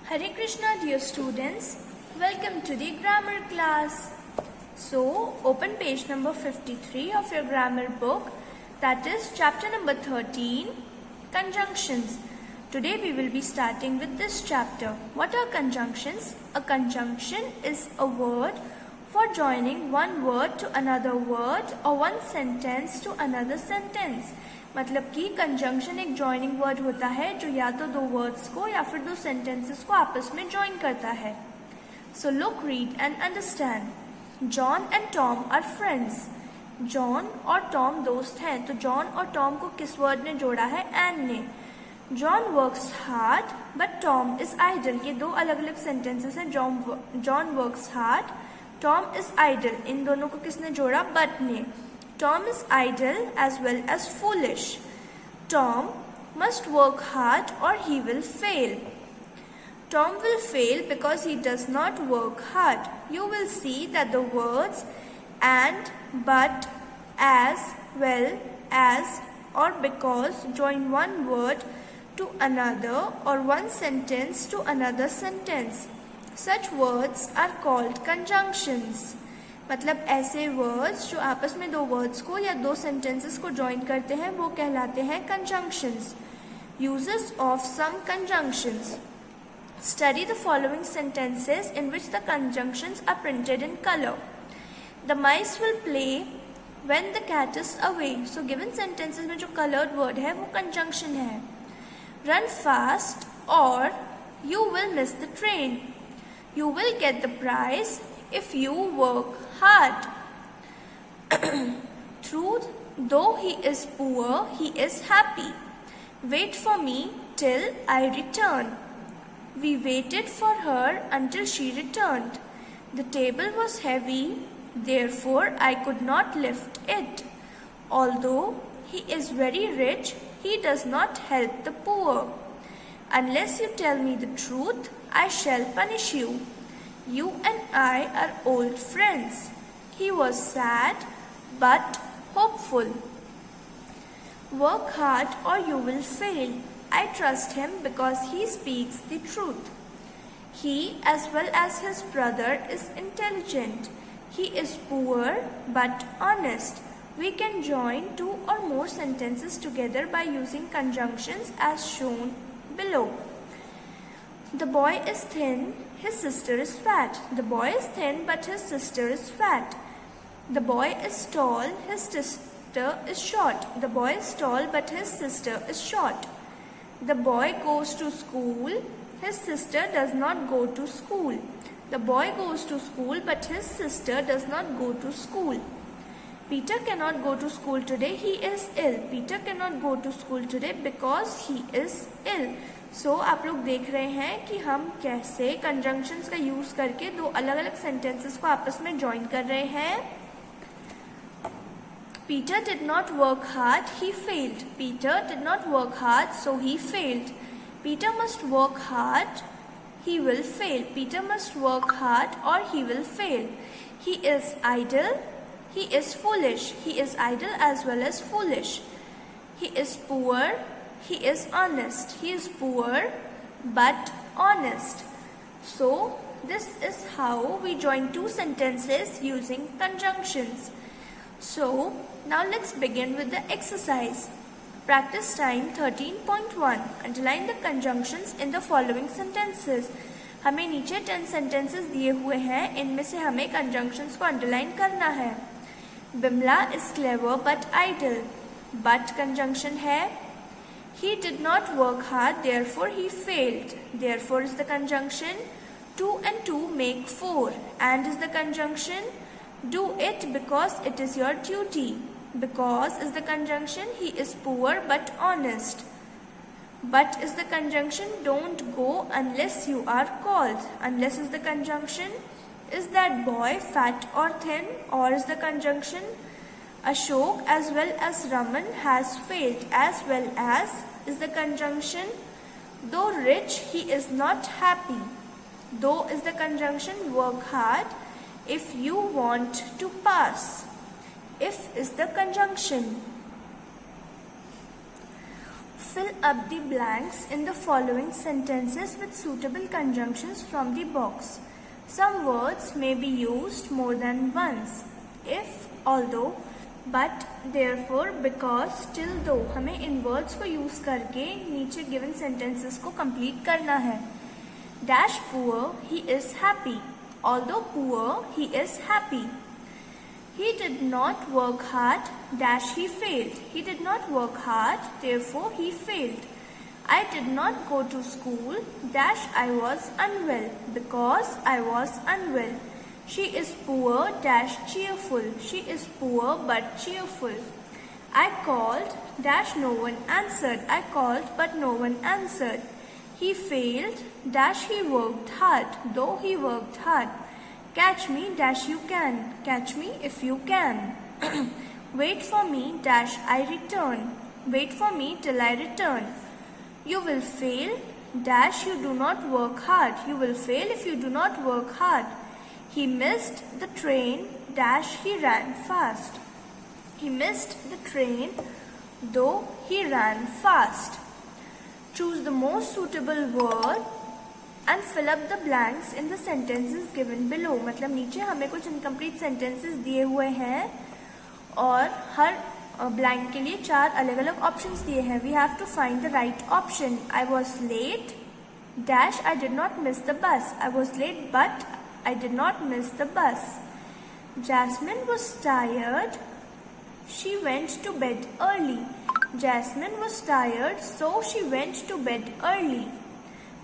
Hare Krishna, dear students. Welcome to the grammar class. So, open page number 53 of your grammar book, that is chapter number 13, Conjunctions. Today we will be starting with this chapter. What are conjunctions? A conjunction is a word for joining one word to another word or one sentence to another sentence. मतलब कि conjunction एक joining word होता है जो या तो दो words को या फिर दो सेंटेंसेस को आपस में जॉइन करता है. So look, read and understand. John and Tom are friends. John और टॉम दोस्त हैं. तो जॉन और टॉम को किस वर्ड ने जोड़ा है? एन ने. John works hard but Tom is idle. ये दो अलग अलग सेंटेंसेस हैं. John works hard, Tom is idle. इन दोनों को किसने जोड़ा? बट ने. Tom is idle as well as foolish. Tom must work hard or he will fail. Tom will fail because he does not work hard. You will see that the words and, but, as, well, as or because join one word to another or one sentence to another sentence. Such words are called conjunctions. मतलब ऐसे words जो आपस में दो words को या दो sentences को ज्वाइन करते हैं वो कहलाते हैं conjunctions. Uses of some conjunctions. Study the following sentences in which the conjunctions are printed in colour. The mice will play when the cat is away. So given sentences में जो coloured word है वो conjunction है. Run fast और you will miss the train. You will get the prize if you work hard. Though he is poor, he is happy. Wait for me till I return. We waited for her until she returned. The table was heavy, therefore I could not lift it. Although he is very rich, he does not help the poor. Unless you tell me the truth, I shall punish you. You and I are old friends. He was sad but hopeful. Work hard or you will fail. I trust him because he speaks the truth. He, as well as his brother, is intelligent. He is poor but honest. We can join two or more sentences together by using conjunctions as shown below. The boy is thin, his sister is fat. The boy is thin but his sister is fat. The boy is tall, his sister is short. The boy is tall but his sister is short. The boy goes to school, his sister does not go to school. The boy goes to school but his sister does not go to school. Peter cannot go to school today, he is ill. Peter cannot go to school today because he is ill. सो आप लोग देख रहे हैं कि हम कैसे conjunctions का use करके दो अलग अलग सेंटेंसेस को आपस में ज्वाइन कर रहे हैं. Peter did not work hard, he failed. Peter did not work hard, so he failed. Peter must work hard, he will fail. Peter must work hard or he will fail. He is idle, he is foolish. He is idle as well as foolish. He is poor, he is honest. He is poor but honest. So this is how we join two sentences using conjunctions. So now let's begin with the exercise. Practice time 13.1. Underline the conjunctions in the following sentences. हमें नीचे 10 sentences दिए हुए हैं. इनमें से हमें conjunctions को underline करना है. Bimla is clever but idle. But conjunction है. He did not work hard, therefore he failed. Therefore is the conjunction. 2 and 2 make 4. And is the conjunction. Do it because it is your duty. Because is the conjunction. He is poor but honest. But is the conjunction. Don't go unless you are called. Unless is the conjunction. Is that boy fat or thin? Or is the conjunction. Ashok as well as Raman has failed. As well as is the conjunction. Though rich, he is not happy. Though is the conjunction. Work hard if you want to pass. If is the conjunction. fill up the blanks in the following sentences with suitable conjunctions from the box. Some words may be used more than once. If, although, but, therefore, because, till, though. हमें इन words को use करके नीचे given sentences को complete करना है. Dash poor, he is happy. Although poor, he is happy. He did not work hard, dash he failed. He did not work hard, therefore he failed. I did not go to school, dash I was unwell, because I was unwell. She is poor, dash cheerful. She is poor but cheerful. I called, dash no one answered. I called but no one answered. He failed, dash he worked hard, though he worked hard. Catch me, dash you can. Catch me if you can. Wait for me, dash I return. Wait for me till I return. You will fail, dash you do not work hard. You will fail if you do not work hard. He missed the train, dash he ran fast. He missed the train, though he ran fast. Choose the most suitable word and fill up the blanks in the sentences given below. मतलब नीचे हमें कुछ incomplete sentences दिए हुए हैं और हर blank के लिए 4 अलग-अलग options दिए हैं. We have to find the right option. I was late, dash I did not miss the bus. I was late but I did not miss the bus. Jasmine was tired, she went to bed early. Jasmine was tired, so she went to bed early.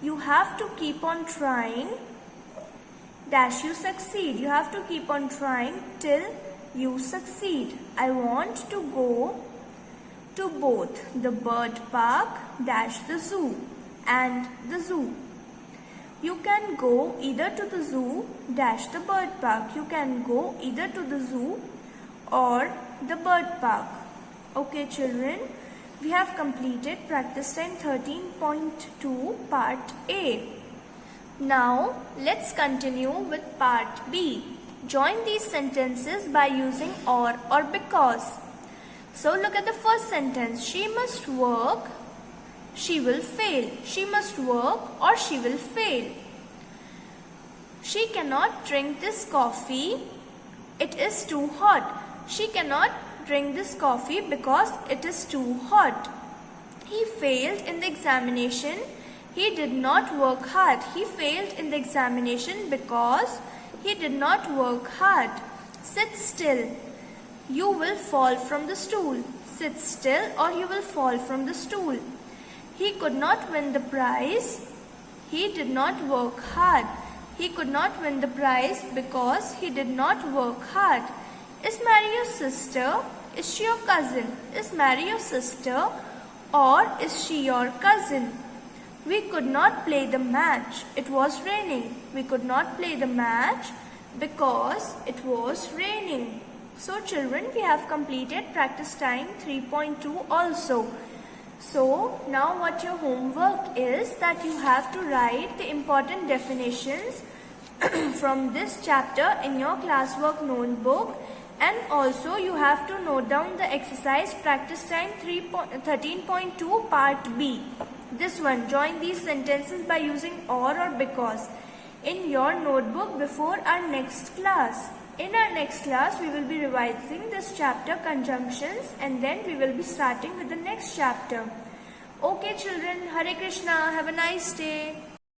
You have to keep on trying, dash you succeed. You have to keep on trying till you succeed. I want to go to both the bird park, dash the zoo, and the zoo. You can go either to the zoo, dash the bird park. You can go either to the zoo or the bird park. Okay children, we have completed practice time 13.2 part A. Now let's continue with part B. Join these sentences by using or because. So look at the first sentence. She must work, she will fail. She must work or she will fail. She cannot drink this coffee, it is too hot. She cannot drink this coffee because it is too hot. He failed in the examination. He did not work hard. He failed in the examination because he did not work hard. Sit still. You will fall from the stool. Sit still or you will fall from the stool. He could not win the prize. He did not work hard. He could not win the prize because he did not work hard. Is Mary your sister? Is she your cousin? Is Mary your sister or is she your cousin? We could not play the match. It was raining. We could not play the match because it was raining. So children, we have completed practice time 3.2 also. So now what your homework is that you have to write the important definitions from this chapter in your classwork notebook, and also you have to note down the exercise practice time 13.2 part B. This one, join these sentences by using or because in your notebook before our next class. In our next class, we will be revising this chapter conjunctions and then we will be starting with the next chapter. Okay children, Hare Krishna, have a nice day.